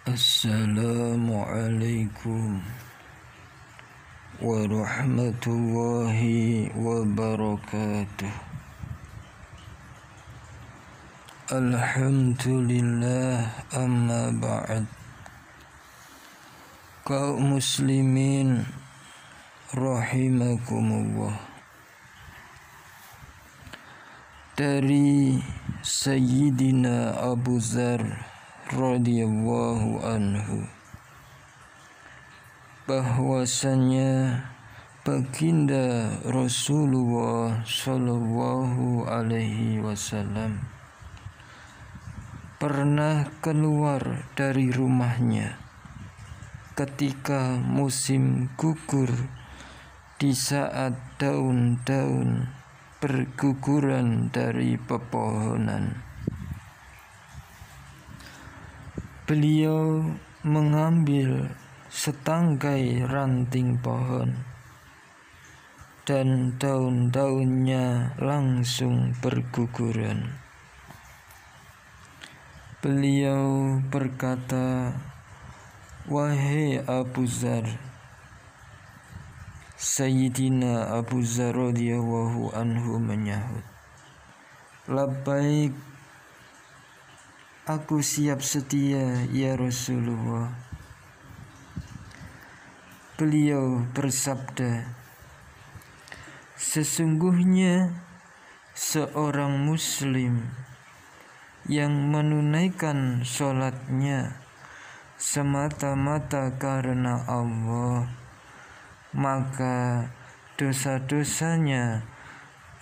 Assalamualaikum warahmatullahi wabarakatuh. Alhamdulillah, amma ba'd. Kaum muslimin rahimakumullah. Dari Sayyidina Abu Dzar radhiyallahu anhu bahwasanya baginda Rasulullah sallallahu alaihi wasallam pernah keluar dari rumahnya ketika musim gugur, di saat daun-daun berguguran dari pepohonan. Beliau mengambil setangkai ranting pohon dan daun-daunnya langsung berguguran. Beliau berkata, "Wahai Abu Dzar." Sayyidina Abu Dzar radhiyallahu anhu menyahut, "Labbaik, aku siap sedia ya Rasulullah." Beliau bersabda, "Sesungguhnya seorang muslim yang menunaikan sholatnya semata-mata karena Allah, maka dosa-dosanya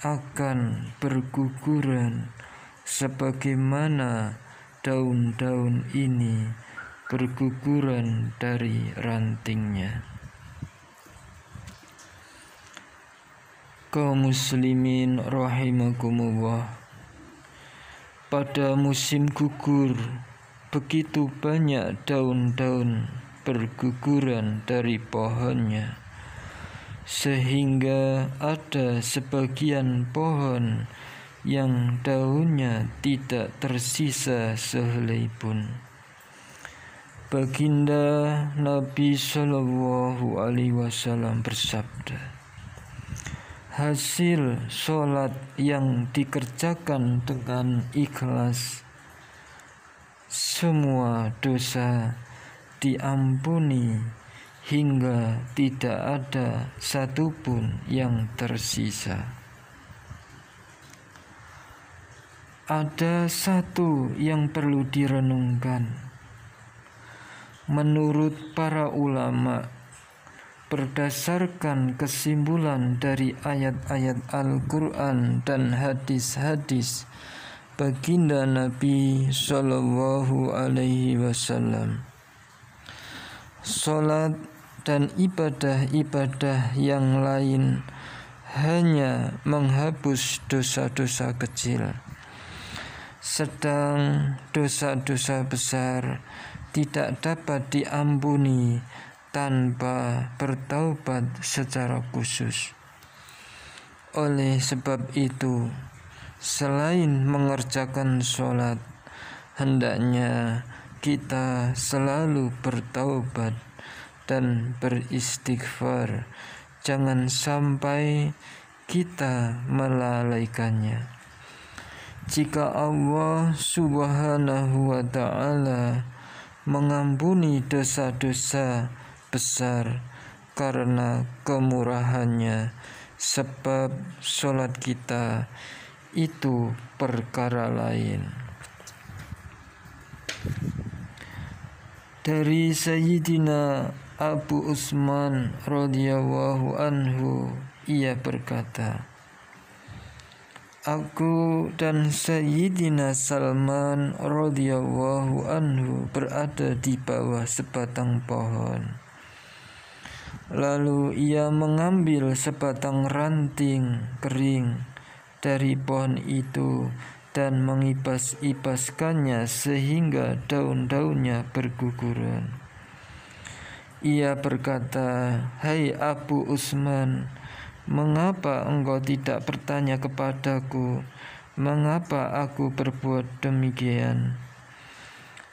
akan berguguran sebagaimana daun-daun ini berguguran dari rantingnya." Kaum muslimin rahimakumullah, pada musim gugur begitu banyak daun-daun berguguran dari pohonnya, sehingga ada sebagian pohon yang daunnya tidak tersisa sehelai pun. Baginda Nabi Shallallahu Alaihi Wasallam bersabda, "Hasil sholat yang dikerjakan dengan ikhlas, semua dosa diampuni hingga tidak ada satupun yang tersisa." Ada satu yang perlu direnungkan. Menurut para ulama, berdasarkan kesimpulan dari ayat-ayat Al-Quran dan hadis-hadis baginda Nabi Sallallahu Alaihi Wasallam, sholat dan ibadah-ibadah yang lain hanya menghapus dosa-dosa kecil, sedang dosa-dosa besar tidak dapat diampuni tanpa bertaubat secara khusus. Oleh sebab itu, selain mengerjakan sholat, hendaknya kita selalu bertaubat dan beristighfar. Jangan sampai kita melalaikannya. Jika Allah Subhanahu wa ta'ala mengampuni dosa-dosa besar karena kemurahannya, sebab sholat kita itu perkara lain. Dari Sayyidina Abu Utsman radhiyallahu anhu, ia berkata, "Aku dan Sayyidina Salman radhiyallahu anhu berada di bawah sebatang pohon. Lalu ia mengambil sebatang ranting kering dari pohon itu dan mengibas-ibaskannya sehingga daun-daunnya berguguran. Ia berkata, 'Hai Abu Utsman, mengapa engkau tidak bertanya kepadaku, mengapa aku berbuat demikian?'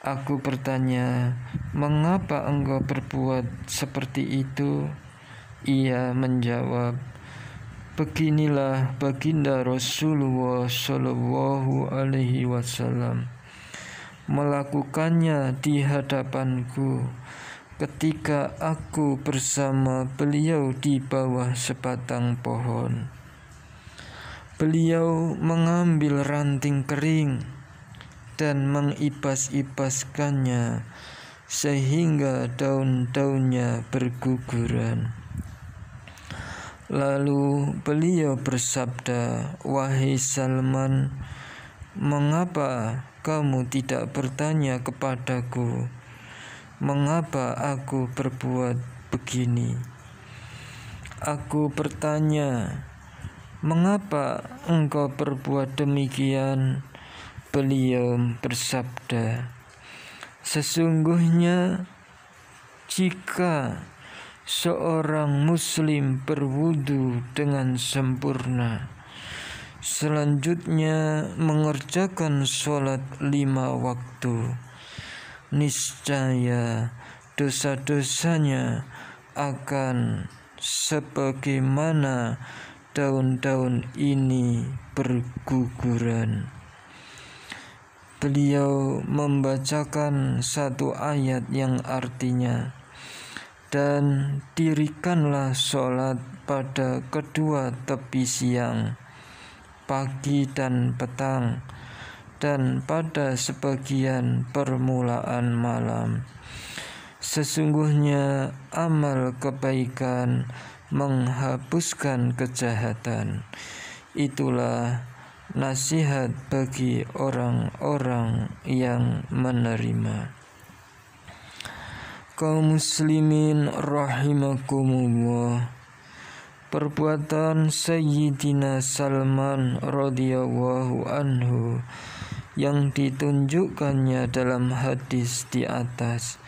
Aku bertanya, "Mengapa engkau berbuat seperti itu?" Ia menjawab, "Beginilah baginda Rasulullah Shallallahu Alaihi Wasallam melakukannya di hadapanku ketika aku bersama beliau di bawah sebatang pohon. Beliau mengambil ranting kering dan mengibas-ibaskannya sehingga daun-daunnya berguguran. Lalu beliau bersabda, 'Wahai Salman, mengapa kamu tidak bertanya kepadaku mengapa aku berbuat begini?' Aku bertanya, 'Mengapa engkau berbuat demikian?' Beliau bersabda, 'Sesungguhnya jika seorang muslim berwudu dengan sempurna, selanjutnya mengerjakan sholat 5 waktu, niscaya dosa-dosanya akan sebagaimana daun-daun ini berguguran.' Beliau membacakan satu ayat yang artinya, 'Dan dirikanlah sholat pada kedua tepi siang, pagi dan petang, dan pada sebagian permulaan malam. Sesungguhnya amal kebaikan menghapuskan kejahatan. Itulah nasihat bagi orang-orang yang menerima.'" Kaum muslimin rahimakumullah, perbuatan Sayyidina Salman radhiyallahu anhu yang ditunjukkannya dalam hadis di atas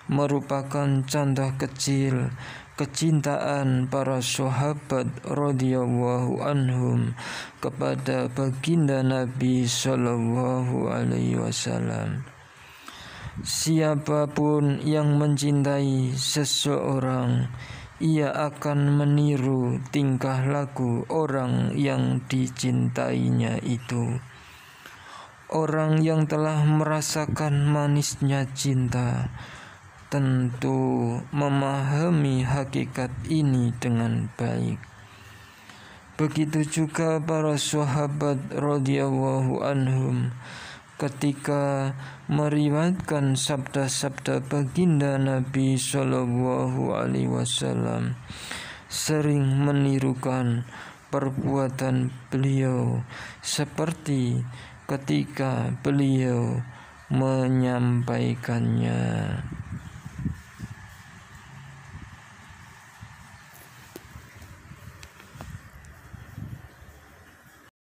merupakan contoh kecil kecintaan para sahabat radhiyallahu anhum kepada baginda Nabi Shallallahu Alaihi Wasallam. Siapapun yang mencintai seseorang, ia akan meniru tingkah laku orang yang dicintainya itu. Orang yang telah merasakan manisnya cinta tentu memahami hakikat ini dengan baik. Begitu juga para sahabat radhiyallahu anhum ketika meriwayatkan sabda-sabda baginda Nabi Shallallahu Alaihi Wasallam sering menirukan perbuatan beliau seperti ketika beliau menyampaikannya.